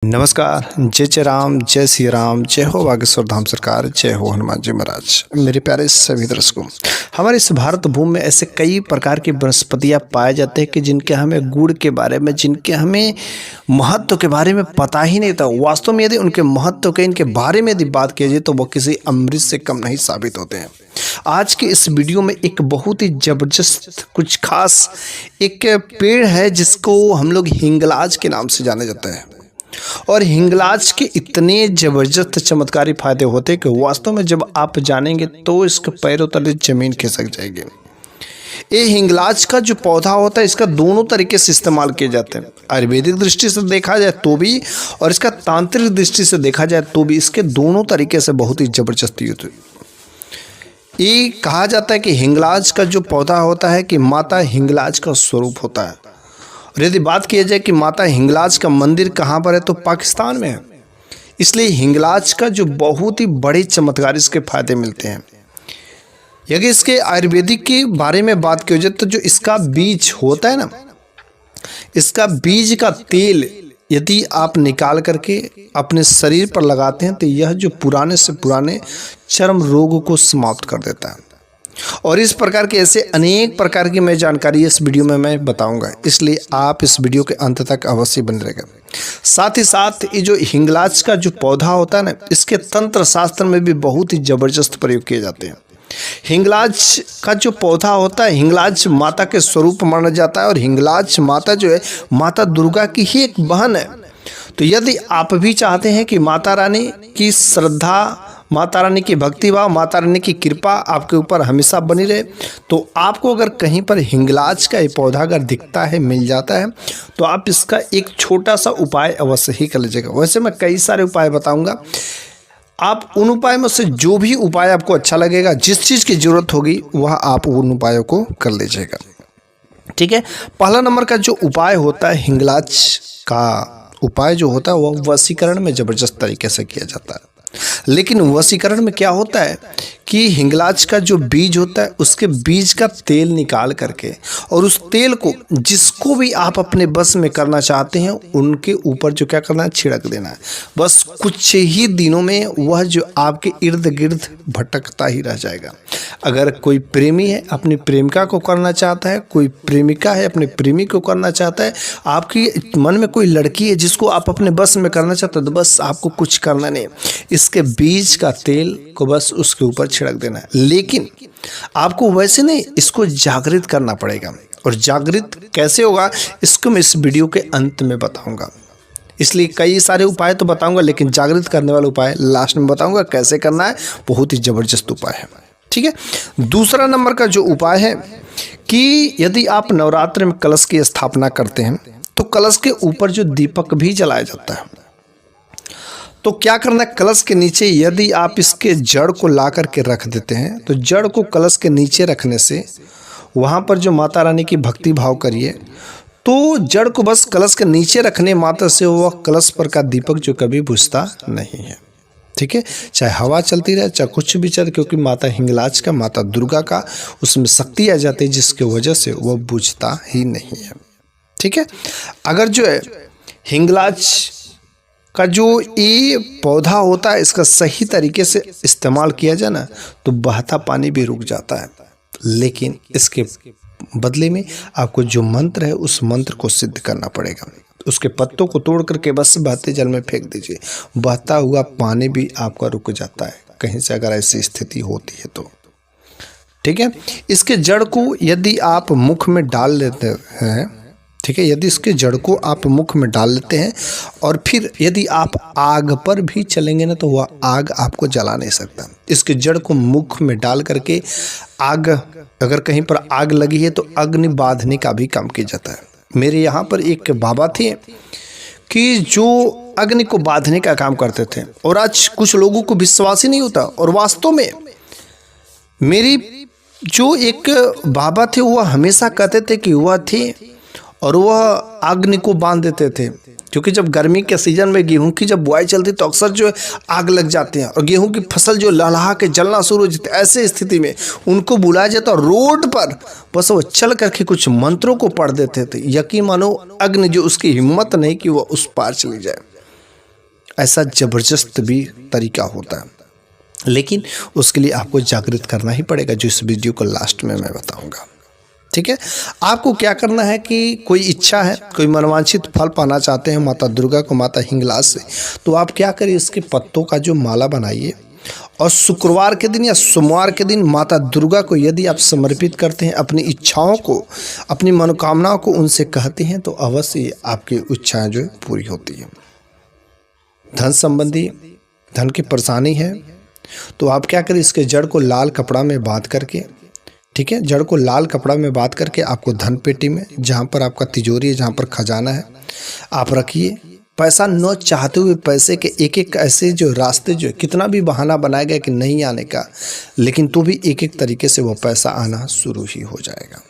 नमस्कार। जय जय राम, जय श्री राम, जय हो बागेश्वर धाम सरकार, जय हो हनुमान जी महाराज। मेरे प्यारे सभी दर्शकों, हमारे इस भारत भूमि में ऐसे कई प्रकार की वनस्पतियाँ पाए जाते हैं कि जिनके हमें गुण के बारे में, जिनके हमें महत्व के बारे में पता ही नहीं था। वास्तव में यदि उनके महत्व के, इनके बारे में यदि बात की जाए तो वो किसी अमृत से कम नहीं साबित होते हैं। आज के इस वीडियो में एक बहुत ही जबरदस्त, कुछ खास एक पेड़ है जिसको हम लोग हिंगलाज के नाम से जाने जाते हैं। और हिंगलाज के इतने जबरदस्त चमत्कारी फायदे होते हैं कि वास्तव में जब आप जानेंगे तो इसके पैरों तले जमीन खिसक जाएगी। ये हिंगलाज का जो पौधा होता है, इसका दोनों तरीके से इस्तेमाल किए जाते हैं। आयुर्वेदिक दृष्टि से देखा जाए तो भी, और इसका तांत्रिक दृष्टि से देखा जाए तो भी, इसके दोनों तरीके से बहुत ही जबरदस्ती होती है। ये कहा जाता है कि हिंगलाज का जो पौधा होता है कि माता हिंगलाज का स्वरूप होता है। और यदि बात की जाए कि माता हिंगलाज का मंदिर कहाँ पर है तो पाकिस्तान में है। इसलिए हिंगलाज का जो बहुत ही बड़े चमत्कार इसके फायदे मिलते हैं। यदि इसके आयुर्वेदिक के बारे में बात की जाए तो जो इसका बीज होता है ना, इसका बीज का तेल यदि आप निकाल करके अपने शरीर पर लगाते हैं तो यह जो पुराने से पुराने चर्म रोग को समाप्त कर देता है। और इस प्रकार के ऐसे अनेक प्रकार की मैं जानकारी इस वीडियो में मैं बताऊंगा, इसलिए आप इस वीडियो के अंत तक अवश्य बने रहेगा। साथ ही साथ ये जो हिंगलाज का जो पौधा होता है ना, इसके तंत्र शास्त्र में भी बहुत ही जबरदस्त प्रयोग किए जाते हैं। हिंगलाज का जो पौधा होता है, हिंगलाज माता के स्वरूप माना जाता है। और हिंगलाज माता जो है, माता दुर्गा की ही एक बहन है। तो यदि आप भी चाहते हैं कि माता रानी की श्रद्धा, माता रानी की भक्ति भाव, माता रानी की कृपा आपके ऊपर हमेशा बनी रहे, तो आपको अगर कहीं पर हिंगलाज का ये पौधा अगर दिखता है, मिल जाता है, तो आप इसका एक छोटा सा उपाय अवश्य ही कर लीजिएगा। वैसे मैं कई सारे उपाय बताऊंगा, आप उन उपाय में से जो भी उपाय आपको अच्छा लगेगा, जिस चीज़ की जरूरत होगी वह आप उन उपायों को कर लीजिएगा। ठीक है। पहला नंबर का जो उपाय होता है, हिंगलाज का उपाय जो होता है वह वशीकरण में ज़बरदस्त तरीके से किया जाता है। लेकिन वशीकरण में क्या होता है कि हिंगलाज का जो बीज होता है, उसके बीज का तेल निकाल करके, और उस तेल को जिसको भी आप अपने बस में करना चाहते हैं उनके ऊपर जो क्या करना है, छिड़क देना है। बस कुछ ही दिनों में वह जो आपके इर्द गिर्द भटकता ही रह जाएगा। अगर कोई प्रेमी है अपनी प्रेमिका को करना चाहता है, कोई प्रेमिका है अपने प्रेमी को करना चाहता है, आपकी मन में कोई लड़की है जिसको आप अपने बस में करना चाहते हो, तो बस आपको कुछ करना नहीं, इसके बीज का तेल को बस उसके ऊपर छिड़क देना है। लेकिन आपको वैसे नहीं, इसको जागृत करना पड़ेगा। और जागृत कैसे होगा इसको मैं इस वीडियो के अंत में बताऊंगा। इसलिए कई सारे उपाय तो बताऊंगा, लेकिन जागृत करने वाला उपाय लास्ट में बताऊंगा कैसे करना है। बहुत ही जबरदस्त उपाय है। ठीक है। दूसरा नंबर का जो उपाय है कि यदि आप नवरात्र में कलश की स्थापना करते हैं तो कलश के ऊपर जो दीपक भी जलाया जाता है, तो क्या करना है, कलश के नीचे यदि आप इसके जड़ को ला करके रख देते हैं, तो जड़ को कलश के नीचे रखने से वहाँ पर जो माता रानी की भक्ति भाव करिए, तो जड़ को बस कलश के नीचे रखने मात्र से वह कलश पर का दीपक जो कभी बुझता नहीं है। ठीक है। चाहे हवा चलती रहे, चाहे कुछ भी चले, क्योंकि माता हिंगलाज का, माता दुर्गा का उसमें शक्ति आ जाती है जिसकी वजह से वह बुझता ही नहीं है। ठीक है। अगर जो है हिंगलाज का जो ये पौधा होता है, इसका सही तरीके से इस्तेमाल किया जाए ना, तो बहता पानी भी रुक जाता है। लेकिन इसके बदले में आपको जो मंत्र है उस मंत्र को सिद्ध करना पड़ेगा। उसके पत्तों को तोड़ करके बस बहते जल में फेंक दीजिए, बहता हुआ पानी भी आपका रुक जाता है कहीं से अगर ऐसी स्थिति होती है तो। ठीक है। इसके जड़ को यदि आप मुख में डाल लेते हैं, ठीक है, यदि इसके जड़ को आप मुख में डाल लेते हैं और फिर यदि आप आग पर भी चलेंगे ना, तो वह आग आपको जला नहीं सकता। इसके जड़ को मुख में डाल करके आग, अगर कहीं पर आग लगी है तो अग्नि बांधने का भी काम किया जाता है। मेरे यहाँ पर एक बाबा थे कि जो अग्नि को बांधने का काम करते थे, और आज कुछ लोगों को विश्वास ही नहीं होता। और वास्तव में मेरी जो एक बाबा थे वह हमेशा कहते थे कि वह थे और वह अग्नि को बांध देते थे, क्योंकि जब गर्मी के सीजन में गेहूं की जब बुआई चलती तो अक्सर जो आग लग जाते हैं और गेहूं की फसल जो लहलहा के जलना शुरू हो जाती है। ऐसे स्थिति में उनको बुलाया जाता और रोड पर बस वो चल करके कुछ मंत्रों को पढ़ देते थे। यकीन मानो अग्नि जो उसकी हिम्मत नहीं कि वह उस पार चली जाए। ऐसा ज़बरदस्त भी तरीका होता है, लेकिन उसके लिए आपको जागृत करना ही पड़ेगा, जो इस वीडियो को लास्ट में मैं बताऊंगा। ठीक है, आपको क्या करना है कि कोई इच्छा है, कोई मनवांछित फल पाना चाहते हैं माता दुर्गा को, माता हिंगलाज से, तो आप क्या करिए, इसके पत्तों का जो माला बनाइए और शुक्रवार के दिन या सोमवार के दिन माता दुर्गा को यदि आप समर्पित करते हैं, अपनी इच्छाओं को, अपनी मनोकामनाओं को उनसे कहते हैं, तो अवश्य आपकी इच्छाएं जो है पूरी होती है। धन संबंधी, धन की परेशानी है, तो आप क्या करें, इसके जड़ को लाल कपड़ा में बांध करके, ठीक है, जड़ को लाल कपड़ा में बांध करके आपको धन पेटी में, जहाँ पर आपका तिजोरी है, जहाँ पर खजाना है, आप रखिए। पैसा न चाहते हुए पैसे के एक एक ऐसे जो रास्ते, जो कितना भी बहाना बनाया गया कि नहीं आने का, लेकिन तो भी एक एक तरीके से वो पैसा आना शुरू ही हो जाएगा।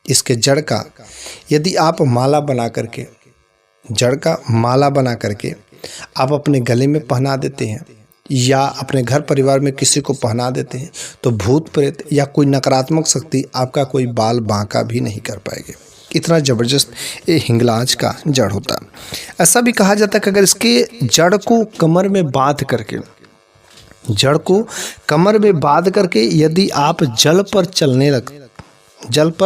इसके जड़ का यदि आप माला बना करके, जड़ का माला बना करके आप अपने गले में पहना देते हैं या अपने घर परिवार में किसी को पहना देते हैं, तो भूत प्रेत या कोई नकारात्मक शक्ति आपका कोई बाल बांका भी नहीं कर पाएंगे। इतना ज़बरदस्त ये हिंगलाज का जड़ होता है। ऐसा भी कहा जाता है कि अगर इसके जड़ को कमर में बांध करके, जड़ को कमर में बांध करके यदि आप जल पर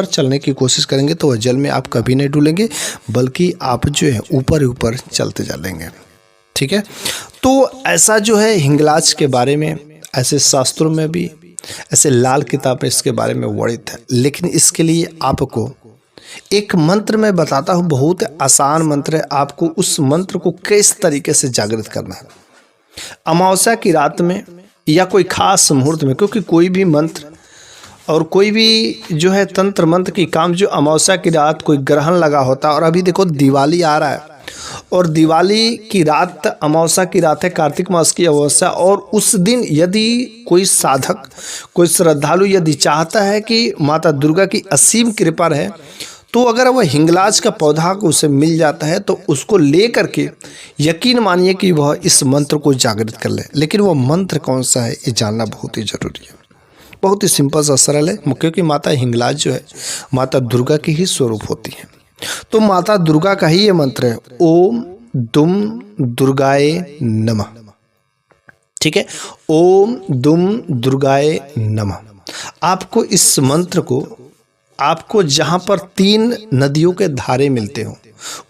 चलने की कोशिश करेंगे, तो वह जल में आप कभी नहीं डूलेंगे, बल्कि आप जो है ऊपर ऊपर चलते चलेंगे। ठीक है, तो ऐसा जो है हिंगलाज के बारे में ऐसे शास्त्रों में भी, ऐसे लाल किताब में इसके बारे में वर्णित है। लेकिन इसके लिए आपको एक मंत्र मैं बताता हूँ, बहुत आसान मंत्र है। आपको उस मंत्र को किस तरीके से जागृत करना है, अमावस्या की रात में या कोई खास मुहूर्त में, क्योंकि कोई भी मंत्र और कोई भी जो है तंत्र मंत्र की काम जो अमावस्या की रात कोई ग्रहण लगा होता है, और अभी देखो दिवाली आ रहा है, और दिवाली की रात अमावस्या की रात है, कार्तिक मास की अमावस्या, और उस दिन यदि कोई साधक, कोई श्रद्धालु यदि चाहता है कि माता दुर्गा की असीम कृपा रहे, तो अगर वह हिंगलाज का पौधा को उसे मिल जाता है, तो उसको ले करके यकीन मानिए कि वह इस मंत्र को जागृत कर ले। लेकिन वह मंत्र कौन सा है, ये जानना बहुत ही जरूरी है। बहुत ही सिंपल सा सरल है, क्योंकि माता हिंगलाज जो है माता दुर्गा की ही स्वरूप होती है। तो माता दुर्गा का ही ये मंत्र है, ओम दुम दुर्गाए नमः। ठीक है, ओम दुम दुर्गाए नमः। आपको इस मंत्र को, आपको जहां पर 3 नदियों के धारे मिलते हो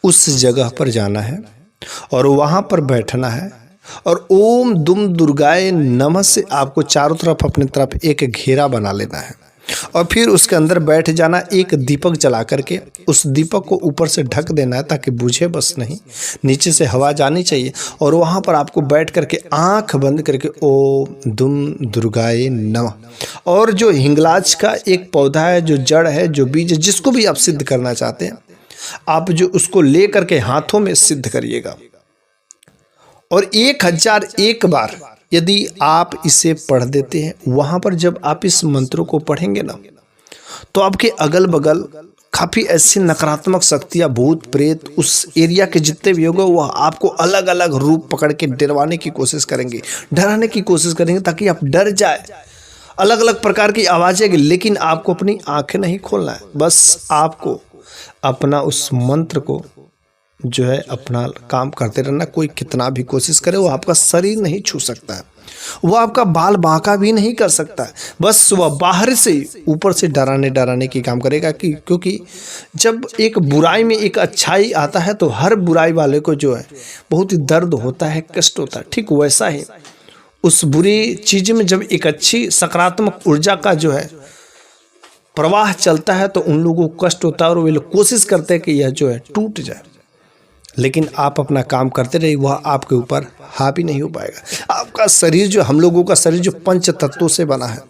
उस जगह पर जाना है और वहां पर बैठना है, और ओम दुम दुर्गाए नमः से आपको चारों तरफ अपनी तरफ एक घेरा बना लेना है, और फिर उसके अंदर बैठ जाना। एक दीपक जला करके उस दीपक को ऊपर से ढक देना है, ताकि बुझे बस नहीं, नीचे से हवा जानी चाहिए। और वहाँ पर आपको बैठ करके आंख बंद करके ओम दुम दुर्गाए नमः, और जो हिंगलाज का एक पौधा है, जो जड़ है, जो बीज है, जिसको भी आप सिद्ध करना चाहते हैं, आप जो उसको ले करके हाथों में सिद्ध करिएगा, और 1001 बार यदि आप इसे पढ़ देते हैं, वहां पर जब आप इस मंत्रों को पढ़ेंगे ना, तो आपके अगल बगल काफ़ी ऐसी नकारात्मक शक्तियाँ, भूत प्रेत, उस एरिया के जितने भी होंगे, वह आपको अलग अलग रूप पकड़ के डरवाने की कोशिश करेंगे, डराने की कोशिश करेंगे, ताकि आप डर जाए। अलग अलग प्रकार की आवाज़ें, लेकिन आपको अपनी आंखें नहीं खोलना है। बस आपको अपना उस मंत्र को जो है अपना काम करते रहना। कोई कितना भी कोशिश करे, वो आपका शरीर नहीं छू सकता है, वो आपका बाल बांका भी नहीं कर सकता है। बस वह बाहर से ऊपर से डराने की काम करेगा, कि क्योंकि जब एक बुराई में एक अच्छाई आता है, तो हर बुराई वाले को जो है बहुत ही दर्द होता है, कष्ट होता है। ठीक वैसा ही उस बुरी चीज़ में जब एक अच्छी सकारात्मक ऊर्जा का जो है प्रवाह चलता है, तो उन लोगों को कष्ट होता है, और वे लोग कोशिश करते हैं कि यह जो है टूट जाए। लेकिन आप अपना काम करते रहिए, वह आपके ऊपर हावी नहीं हो पाएगा। आपका शरीर जो, हम लोगों का शरीर जो 5 तत्वों से बना है,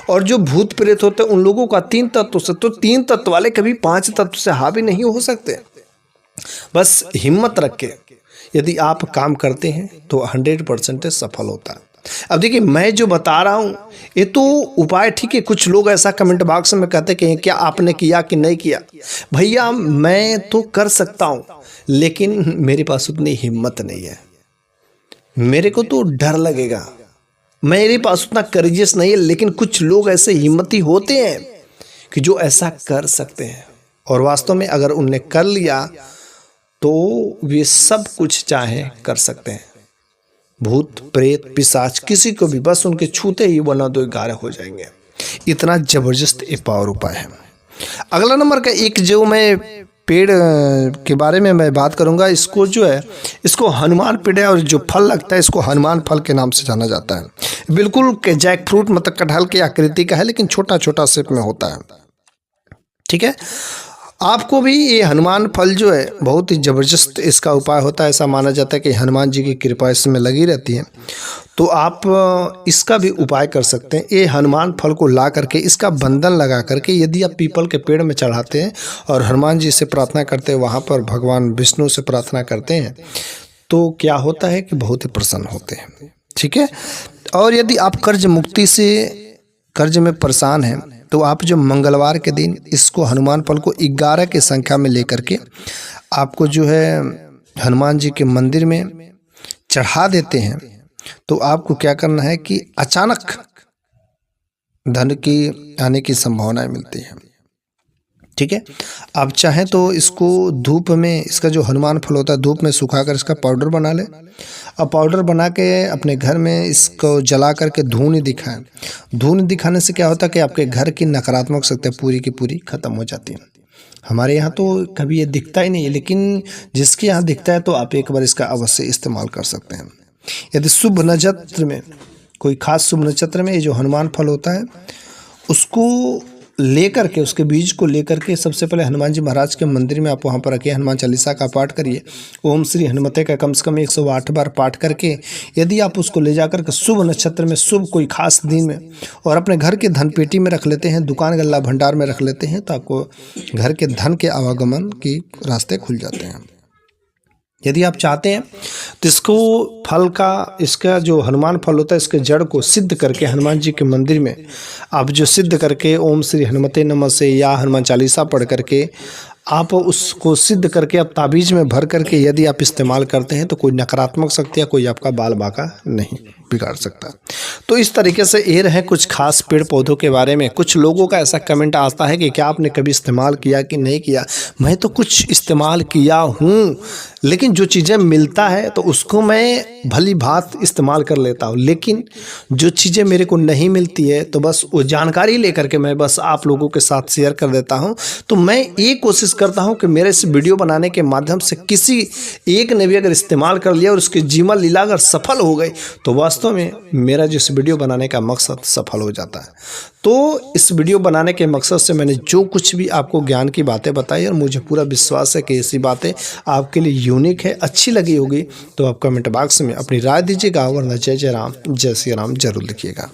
और जो भूत प्रेत होते हैं उन लोगों का 3 तत्वों से, तो 3 तत्व वाले कभी 5 तत्व से हावी नहीं हो सकते। बस हिम्मत रख के यदि आप काम करते हैं, तो 100% सफल होता है। अब देखिए, मैं जो बता रहा हूँ ये तो उपाय ठीक है। कुछ लोग ऐसा कमेंट बॉक्स में कहते कि क्या आपने किया कि नहीं किया। भैया, मैं तो कर सकता हूँ, लेकिन मेरे पास उतनी हिम्मत नहीं है, मेरे को तो डर लगेगा, मेरे पास उतना करेजियस नहीं है। लेकिन कुछ लोग ऐसे हिम्मती होते हैं कि जो ऐसा कर सकते हैं, और वास्तव में अगर उनने कर लिया तो वे सब कुछ चाहे कर सकते हैं। भूत प्रेत पिशाच किसी को भी बस उनके छूते ही वो ना दो गायब हो जाएंगे। इतना ज़बरदस्त एक पावर उपाय है। अगला नंबर का एक जो मैं पेड़ के बारे में मैं बात करूंगा, इसको जो है इसको हनुमान पेड़ है और जो फल लगता है इसको हनुमान फल के नाम से जाना जाता है। बिल्कुल जैक फ्रूट मतलब कटहल की आकृति का है, लेकिन छोटा छोटा शेप में होता है। ठीक है, आपको भी ये हनुमान फल जो है बहुत ही ज़बरदस्त इसका उपाय होता है। ऐसा माना जाता है कि हनुमान जी की कृपा इसमें लगी रहती है, तो आप इसका भी उपाय कर सकते हैं। ये हनुमान फल को ला करके इसका बंधन लगा करके यदि आप पीपल के पेड़ में चढ़ाते हैं और हनुमान जी से प्रार्थना करते हैं, वहाँ पर भगवान विष्णु से प्रार्थना करते हैं, तो क्या होता है कि बहुत ही प्रसन्न होते हैं। ठीक है, और यदि आप कर्ज मुक्ति से कर्ज में परेशान हैं तो आप जो मंगलवार के दिन इसको हनुमान फल को 11 की संख्या में लेकर के आपको जो है हनुमान जी के मंदिर में चढ़ा देते हैं, तो आपको क्या करना है कि अचानक धन की आने की संभावनाएं मिलती है। ठीक है, आप चाहें तो इसको धूप में, इसका जो हनुमान फल होता है धूप में सुखाकर इसका पाउडर बना लें और पाउडर बना के अपने घर में इसको जला करके धूनी दिखाएं। धूनी दिखाने से क्या होता है कि आपके घर की नकारात्मक शक्तियाँ पूरी की पूरी खत्म हो जाती हैं। हमारे यहाँ तो कभी ये दिखता ही नहीं है, लेकिन जिसके यहाँ दिखता है तो आप एक बार इसका अवश्य इस्तेमाल कर सकते हैं। यदि शुभ नक्षत्र में, कोई खास शुभ नक्षत्र में ये जो हनुमान फल होता है उसको लेकर के, उसके बीज को लेकर के सबसे पहले हनुमान जी महाराज के मंदिर में आप वहाँ पर रखिए, हनुमान चालीसा का पाठ करिए, ओम श्री हनुमते का कम से कम 108 बार पाठ करके यदि आप उसको ले जाकर के शुभ नक्षत्र में, शुभ कोई खास दिन में और अपने घर के धन पेटी में रख लेते हैं, दुकान गल्ला भंडार में रख लेते हैं, तो आपको घर के धन के आवागमन के रास्ते खुल जाते हैं। यदि आप चाहते हैं तो इसको फल का, इसका जो हनुमान फल होता है इसके जड़ को सिद्ध करके हनुमान जी के मंदिर में आप जो सिद्ध करके ओम श्री हनुमते नमः से या हनुमान चालीसा पढ़ करके आप उसको सिद्ध करके आप ताबीज में भर करके यदि आप इस्तेमाल करते हैं तो कोई नकारात्मक शक्ति या कोई आपका बाल बाका नहीं बिगाड़ सकता। तो इस तरीके से ये रहे कुछ खास पेड़ पौधों के बारे में। कुछ लोगों का ऐसा कमेंट आता है कि क्या आपने कभी इस्तेमाल किया कि नहीं किया। मैं तो कुछ इस्तेमाल किया हूँ, लेकिन जो चीज़ें मिलता है तो उसको मैं भली भांत इस्तेमाल कर लेता हूँ, लेकिन जो चीज़ें मेरे को नहीं मिलती है तो बस वो जानकारी लेकर के मैं बस आप लोगों के साथ शेयर कर देता हूँ। तो मैं ये कोशिश करता हूँ कि मेरे इस वीडियो बनाने के माध्यम से किसी एक ने भी अगर इस्तेमाल कर लिया और उसकी जीवन लीला अगर सफल हो गई तो वास्तव में मेरा जो इस वीडियो बनाने का मकसद सफल हो जाता है। तो इस वीडियो बनाने के मकसद से मैंने जो कुछ भी आपको ज्ञान की बातें बताई और मुझे पूरा विश्वास है कि ऐसी बातें आपके लिए यूनिक है, अच्छी लगी होगी, तो आप कमेंट बॉक्स में अपनी राय दीजिएगा, वरना जय जय राम जय श्री राम जरूर लिखिएगा।